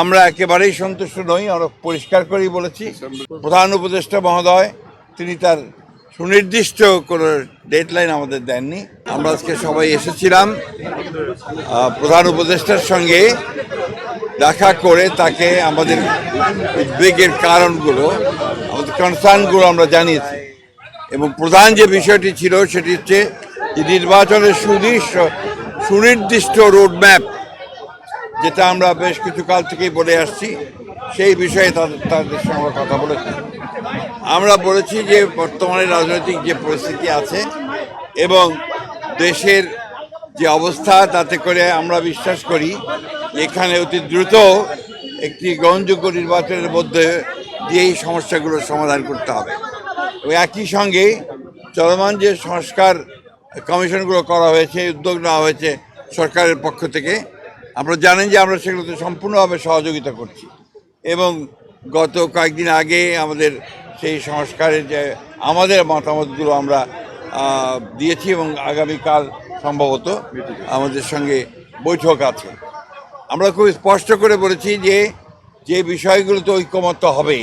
আমরা একেবারেই সন্তুষ্ট নই। আমরা পরিষ্কার করেই বলেছি, প্রধান উপদেষ্টা মহোদয় তিনি তার সুনির্দিষ্ট কোনো ডেডলাইন আমাদের দেননি। আমরা আজকে সবাই এসেছিলাম প্রধান উপদেষ্টার সঙ্গে দেখা করে তাকে আমাদের উদ্বেগের কারণগুলো, আমাদের কনসার্নগুলো আমরা জানিয়েছি। এবং প্রধান যে বিষয়টি ছিল সেটি হচ্ছে যে নির্বাচনের সুনির্দিষ্ট রোডম্যাপ, যেটা আমরা বেশ কিছু কাল থেকেই বলে আসছি, সেই বিষয়ে তাদের সঙ্গে কথা বলেছি। আমরা বলেছি যে বর্তমানে রাজনৈতিক যে পরিস্থিতি আছে এবং দেশের যে অবস্থা, তাতে করে আমরা বিশ্বাস করি এখানে অতি দ্রুত একটি গ্রহণযোগ্য নির্বাচনের মধ্যে দিয়েই সমস্যাগুলোর সমাধান করতে হবে। ও একই সঙ্গে চলমান যে সংস্কার কমিশনগুলো করা হয়েছে, উদ্যোগ নেওয়া হয়েছে সরকারের পক্ষ থেকে, আপনারা জানেন যে আমরা সেগুলোতে সম্পূর্ণভাবে সহযোগিতা করছি। এবং গত কয়েকদিন আগে আমাদের সেই সংস্কারের যে আমাদের মতামতগুলো আমরা দিয়েছি এবং আগামীকাল সম্ভবত আমাদের সঙ্গে বৈঠক আছে। আমরা খুব স্পষ্ট করে বলেছি যে যে বিষয়গুলোতে ঐকমত্য হবে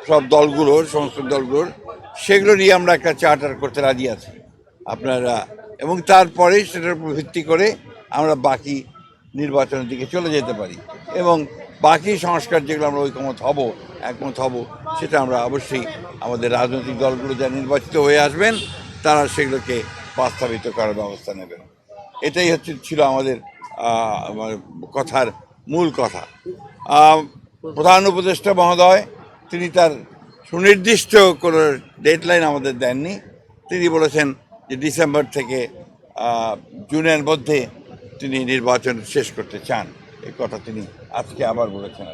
সব দলগুলোর, সমস্ত দলগুলোর, সেগুলো নিয়ে আমরা একটা চার্টার করতে রাজি আছি আপনারা, এবং তারপরে সেটার উপর ভিত্তি করে আমরা বাকি নির্বাচনের দিকে চলে যেতে পারি। এবং বাকি সংস্কার যেগুলো আমরা একমত হব, সেটা আমরা অবশ্যই আমাদের রাজনৈতিক দলগুলো যা নির্বাচিত হয়ে আসবেন তারা সেগুলোকে বাস্তবায়িত করার ব্যবস্থা নেবেন। এটাই ছিল আমাদের কথার মূল কথা। প্রধান উপদেষ্টা মহোদয় তিনি তার সুনির্দিষ্ট কোনো ডেডলাইন আমাদের দেননি। তিনি বলেছেন যে ডিসেম্বর থেকে জুনের মধ্যে তিনি নির্বাচন শেষ করতে চান। এই কথা তিনি আজকে আবার বলেছেন।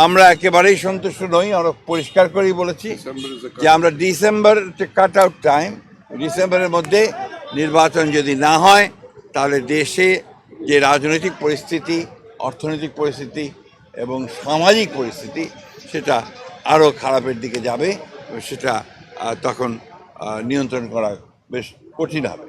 আমরা একেবারেই সন্তুষ্ট নই। আমরা পরিষ্কার করেই বলেছি যে আমরা ডিসেম্বর কাট আউট টাইম, ডিসেম্বরের মধ্যে নির্বাচন যদি না হয় তাহলে দেশে যে রাজনৈতিক পরিস্থিতি, অর্থনৈতিক পরিস্থিতি এবং সামাজিক পরিস্থিতি সেটা আরও খারাপের দিকে যাবে। সেটা তখন নিয়ন্ত্রণ করা বেশ কঠিন হবে।